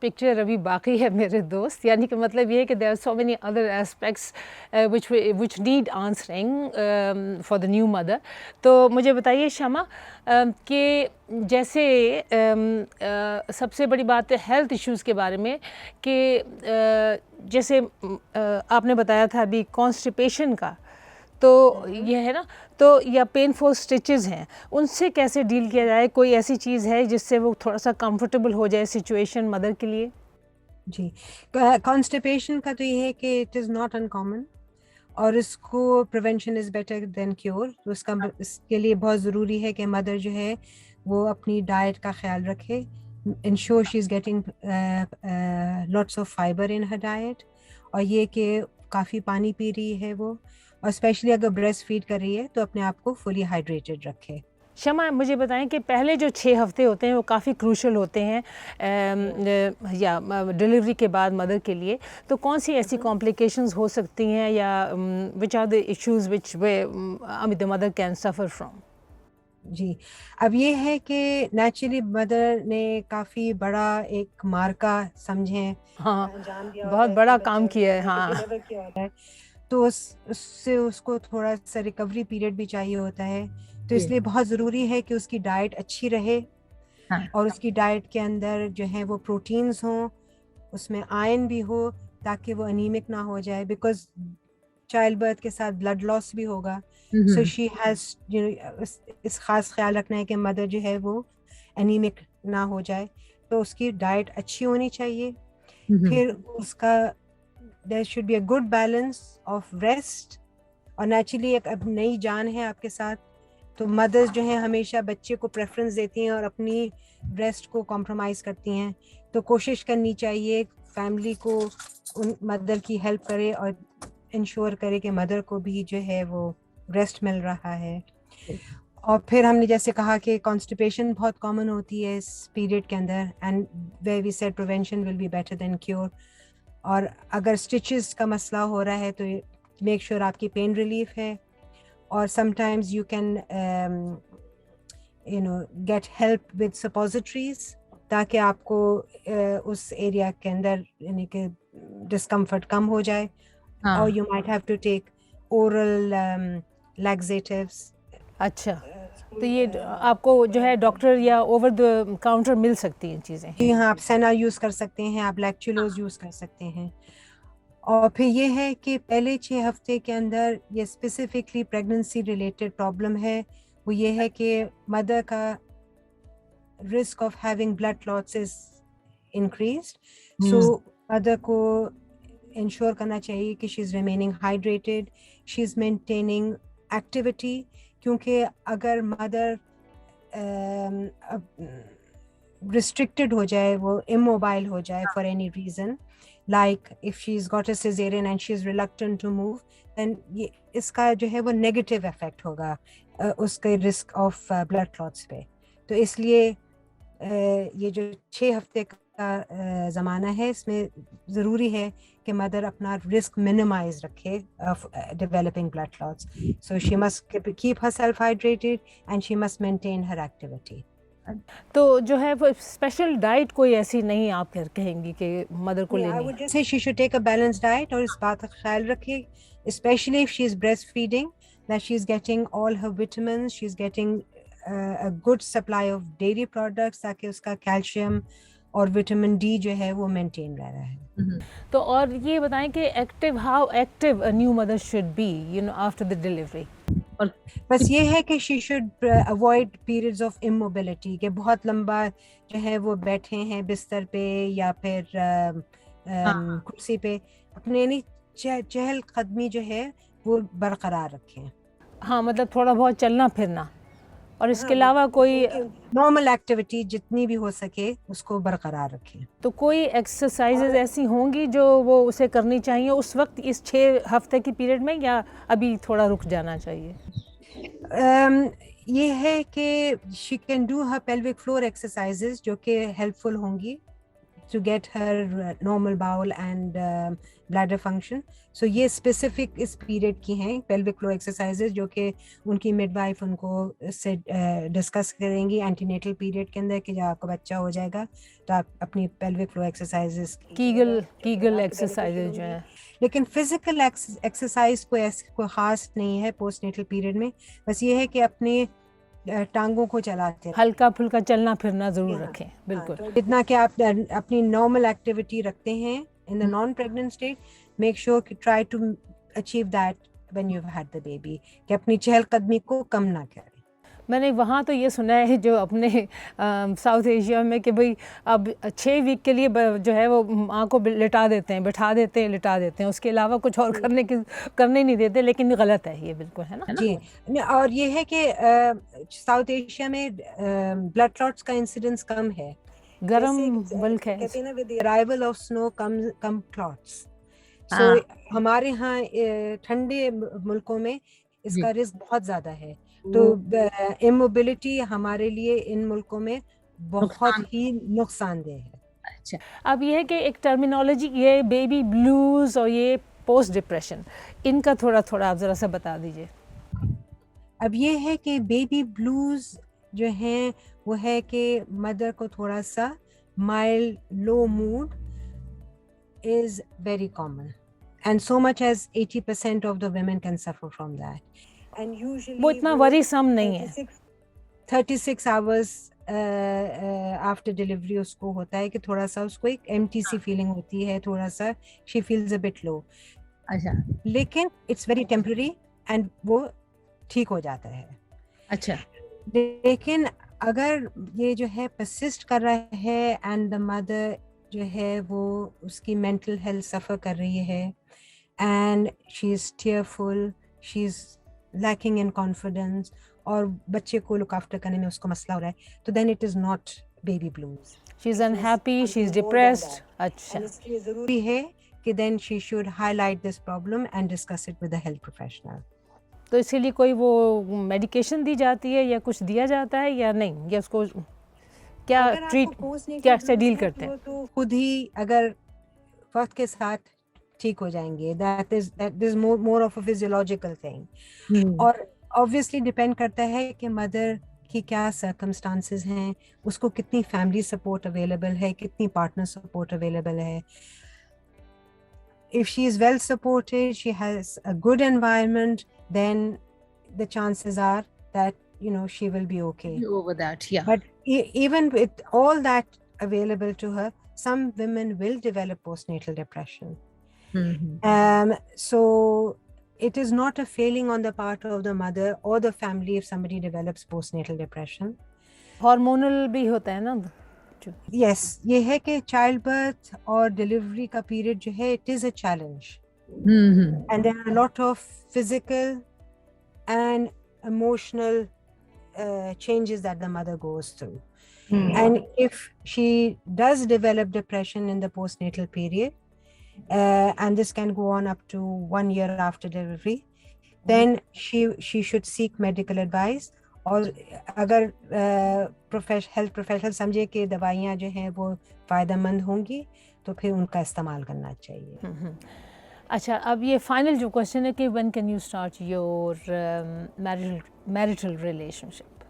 Picture ابھی باقی ہے میرے دوست، یعنی کہ مطلب یہ ہے کہ there are so many other aspects which need answering for the new mother. تو مجھے بتائیے شمع کہ جیسے سب سے بڑی بات ہے ہیلتھ ایشوز کے بارے میں، کہ جیسے آپ نے بتایا تھا ابھی کانسٹیپیشن کا، تو یہ ہے نا، تو یا پینفل سٹچز ہیں، ان سے کیسے ڈیل کیا جائے؟ کوئی ایسی چیز ہے جس سے وہ تھوڑا سا کمفرٹیبل ہو جائے سچویشن مدر کے لیے؟ جی، کانسٹیپیشن کا تو یہ ہے کہ it is not in common, اور اس کو prevention is better than cure. تو اس کے لیے بہت ضروری ہے کہ مدر جو ہے وہ اپنی ڈائٹ کا خیال رکھے. Ensure she is getting lots of fibre in Hare diet, اور یہ کہ کافی پانی پی رہی ہے وہ، اور اسپیشلی اگر بریسٹ فیڈ کر رہی ہے تو اپنے آپ کو فلی ہائیڈریٹڈ رکھے. شمع مجھے بتائیں کہ پہلے جو 6 ہفتے ہوتے ہیں وہ کافی کروشل ہوتے ہیں یا ڈلیوری کے بعد مدر کے لیے، تو کون سی ایسی کمپلیکیشنز ہو سکتی ہیں یا which are the issues which the mother can suffer from? جی، اب یہ ہے کہ نیچرلی مدر نے کافی بڑا ایک مارکا سمجھیں ہاں، انجام دیا ہوتا بہت ہے بڑا کہ کام بچہ کیا ہے. ہاں ڈلیور کیا ہوتا ہے، تو اس سے اس کو تھوڑا سا ریکوری پیریڈ بھی چاہیے ہوتا ہے. تو اس لیے بہت ضروری ہے کہ اس کی ڈائٹ اچھی رہے، اور اس کی ڈائٹ کے اندر جو ہے وہ پروٹینز ہوں، اس میں آئرن بھی ہو تاکہ وہ انیمک نہ ہو جائے، بیکاز چائلڈ برتھ کے ساتھ بلڈ لاس بھی ہوگا. سو شی ہیز اس خاص خیال رکھنا ہے کہ مدر جو ہے وہ انیمک نہ ہو جائے. تو اس کی ڈائٹ اچھی ہونی چاہیے. پھر اس کا there should be a good balance of rest، اور نیچرلی ایک اب نئی جان ہے آپ کے ساتھ، تو مدرز جو ہیں ہمیشہ بچے کو پریفرنس دیتی ہیں اور اپنی ریسٹ کو کمپرومائز کرتی ہیں. تو کوشش کرنی چاہیے فیملی کو ان مدر کی ہیلپ کرے اور انشور کرے کہ مدر کو بھی جو ہے وہ ریسٹ مل رہا ہے. اور پھر ہم نے جیسے کہا کہ کانسٹیپیشن بہت کامن ہوتی ہے اس پیریڈ کے اندر، and where we said prevention will be better than cure. اور اگر اسٹچز کا مسئلہ ہو رہا ہے تو میک شیور آپ کی پین ریلیف ہے، اور sometimes you can get help with suppositories تاکہ آپ کو اس ایریا کے اندر یعنی کہ ڈسکمفرٹ کم ہو جائے. اور you might have to take oral laxatives. اچھا، تو یہ آپ کو جو ہے ڈاکٹر یا اوور دا کاؤنٹر مل سکتی ہیں چیزیں؟ جی ہاں، آپ سینا یوز کر سکتے ہیں، آپ لیکچولوز یوز کر سکتے ہیں. اور پھر یہ ہے کہ پہلے 6 ہفتے کے اندر یہ اسپیسیفکلی پریگننسی ریلیٹڈ پرابلم ہے، وہ یہ ہے کہ مدر کا risk of having blood clots is increased. So mother کو انشور کرنا چاہیے کہ she is remaining hydrated, she is maintaining activity. کیونکہ اگر مدر ریسٹرکٹڈ ہو جائے، وہ اموبائل ہو جائے for any reason, like if she's got a cesarean and she's reluctant to move, then اس کا جو ہے وہ نیگیٹو افیکٹ ہوگا اس کے رسک آف بلڈ کلاٹس پہ. تو اس لیے یہ جو 6 ہفتے کا زمانہ ہے اس میں ضروری ہے کہ مدر اپنا رسک منیمائز رکھے of developing blood clots. So she must keep herself hydrated and she must maintain her activity. تو جو ہے وہ اسپیشل ڈائٹ کوئی ایسی نہیں آپ کہیں گی کہ مدر کو لینی ہے؟ جیسے she should take a balance diet, اور اس بات کا خیال رکھے specially if she is breast feeding that she is getting all her vitamins, she is getting a good supply of dairy products تاکہ اس کا کیلشیم اور وٹامن ڈی جو ہے وہ مینٹین رہ رہا ہے. تو اور یہ بتائیں کہ how active a new mother should be after the delivery؟ بس یہ ہے کہ she should avoid periods of immobility, کہ بہت لمبا جو ہے وہ بیٹھے ہیں بستر پہ یا پھر کرسی پہ، اپنے چہل قدمی جو ہے وہ برقرار رکھیں. ہاں، مطلب تھوڑا بہت چلنا پھرنا، اور اس کے علاوہ کوئی نارمل ایکٹیویٹی جتنی بھی ہو سکے اس کو برقرار رکھیں. تو کوئی ایکسرسائزز ایسی ہوں گی جو وہ اسے کرنی چاہیے اس وقت اس 6 ہفتے کی پیریڈ میں، یا ابھی تھوڑا رک جانا چاہیے؟ یہ ہے کہ she can do her pelvic floor exercises جو کہ ہیلپ فل ہوں گی to get her normal bowel and bladder function. So یہ specific اس period کی ہیں pelvic floor exercises جو کہ ان کی midwife ان کو سے discuss کریں گی antenatal period کے اندر کہ جب آپ کا بچہ ہو جائے گا تو آپ اپنی pelvic floor exercises کیگل ایکسرسائزز جو ہیں. لیکن فزیکل ایکسرسائز کوئی خاص نہیں ہے پوسٹ نیٹل پیریڈ میں. بس یہ ہے کہ اپنے ٹانگوں کو چلاتے ہیں, ہلکا پھلکا چلنا پھرنا ضرور رکھیں. بالکل جتنا کہ آپ اپنی نارمل ایکٹیویٹی رکھتے ہیں in the non pregnant state, make sure کہ try to achieve that when you had the baby, کہ اپنی چہل قدمی کو کم نہ کریں. میں نے وہاں تو یہ سنا ہے جو اپنے ساؤتھ ایشیا میں کہ بھئی اب 6 ویک کے لیے جو ہے وہ ماں کو لٹا دیتے ہیں, بٹھا دیتے ہیں, لٹا دیتے ہیں, اس کے علاوہ کچھ اور کرنے نہیں دیتے, لیکن غلط ہے یہ بالکل, ہے نا. جی, اور یہ ہے کہ ساؤتھ ایشیا میں بلڈ کلاٹس کا انسیڈنس کم ہے, گرم ملک ہے, کہتے ہیں نا with the arrival of snow come clots. So ہمارے ہاں ٹھنڈے ملکوں میں اس کا رسک بہت زیادہ ہے, تو اموبلٹی ہمارے لیے ان ملکوں میں بہت ہی نقصان دہ ہے. اچھا, اب یہ ہے کہ ایک ٹرمینالوجی یہ بیبی بلوز اور یہ پوسٹ ڈپریشن, ان کا تھوڑا آپ ذرا سا بتا دیجیے. اب یہ ہے کہ بیبی بلوز جو ہیں وہ ہے کہ مدر کو تھوڑا سا mild low mood is very common, and so much as 80% of the women can suffer from that. And usually وہ اتنا worrisome نہیں ہے. 36 hours after delivery اس کو ہوتا ہے کہ تھوڑا سا اس کو ایک empty سی feeling ہوتی ہے, تھوڑا سا she feels a bit low. اچھا, لیکن it's very temporary and وہ ٹھیک ہو جاتا ہے. اچھا, لیکن اگر یہ جو ہے persist کر رہا ہے and the mother جو ہے وہ اس کی mental health suffer کر رہی ہے and she is tearful, she is lacking in confidence, اور بچے کو look after کرنے میں اس کو مسئلہ ہو رہا ہے, تو then it is not baby blues. she is unhappy, she is depressed. اچھا, اس لیے ضروری ہے کہ then she should highlight this problem and discuss it with a health professional. تو اس کے لیے کوئی وہ میڈیکیشن دی جاتی ہے یا کچھ دیا جاتا ہے یا نہیں, یا اس کو کیا سے ڈیل کرتے ہیں؟ تو خود ہی اگر وقت کے ساتھ ٹھیک ہو جائیں گے, that is more of a physiological thing. اور obviously ڈپینڈ کرتا ہے کہ مدر کی کیا circumstances ہیں, اس کو کتنی فیملی سپورٹ اویلیبل ہے, کتنی پارٹنر سپورٹ اویلیبل ہے. If she is well supported, she has a good environment, then the chances are that she will be okay over that. Yeah, but even with all that available to her, some women will develop postnatal depression. So it is not a failing on the part of the mother or the family if somebody develops postnatal depression. Hormonal بھی ہوتا ہے نا. Yes, یہ ہے کہ child birth اور delivery کا period جو ہے it is a challenge. And there are a lot of physical and emotional changes that the mother goes through. And if she does develop depression in the postnatal period, and this can go on up to 1 year after delivery, then she should seek medical advice. اور اگر health professional سمجھے کہ دوائیاں جو ہیں وہ فائدہ مند ہوں گی تو پھر ان کا استعمال کرنا چاہیے. اچھا, اب یہ فائنل جو کوشچن ہے کہ when can you start your marital relationship?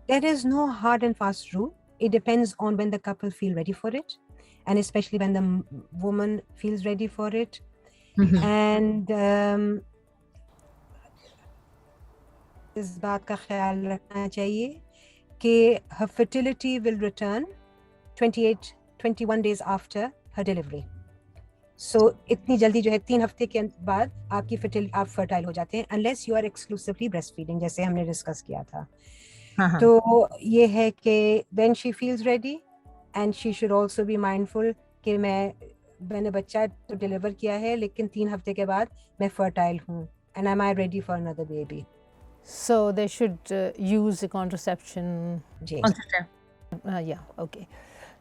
There is no hard and fast rule. It depends on when the couple feel ready for it, and especially when the woman feels ready for it. And اس بات کا خیال رکھنا چاہیے کہ her fertility will return 21 days after her delivery. So اتنی جلدی جو ہے 3 ہفتے کے بعد آپ کی آپ فرٹائل ہو جاتے ہیں unless you are exclusively breastfeeding, جیسے ہم نے ڈسکس کیا تھا. تو یہ ہے کہ when she feels ready, and she should also be mindful کہ میں نے بچہ تو ڈلیور کیا ہے لیکن 3 ہفتے کے بعد میں فرٹائل ہوں, and am I ready for another baby? So they should use the contraception. Yeah, okay.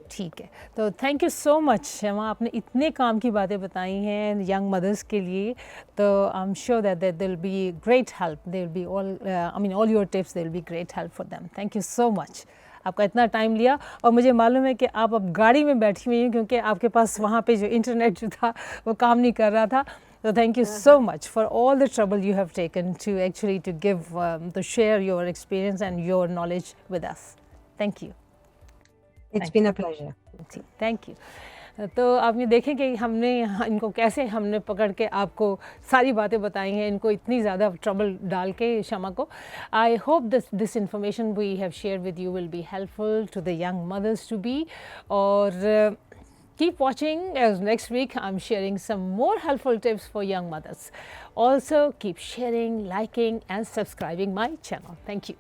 ٹھیک ہے. تو تھینک یو سو مچ شما, آپ نے اتنے کام کی باتیں بتائی ہیں ینگ مدرس کے لیے, تو I am sure that there will be great help, there will be all your tips, there will be great help for them. Thank you so much. آپ کا اتنا ٹائم لیا, اور مجھے معلوم ہے کہ آپ اب گاڑی میں بیٹھی ہوئی ہیں کیونکہ آپ کے پاس وہاں پہ جو انٹرنیٹ جو تھا وہ کام نہیں کر رہا تھا. So thank you so much for all the trouble you have taken to actually to give, to share your experience and your knowledge with us. Thank you. It's been a pleasure. Thank you. تو آپ یہ دیکھیں کہ ہم نے ان کو کیسے ہم نے پکڑ کے آپ کو ساری باتیں بتائی ہیں, ان کو اتنی زیادہ ٹربل ڈال کے شمع کو. I hope this information we have share with you will be helpful to the young mothers to be. اور keep watching, as next week I'm sharing some more helpful tips for young mothers. Also keep sharing, liking and subscribing my channel. Thank you.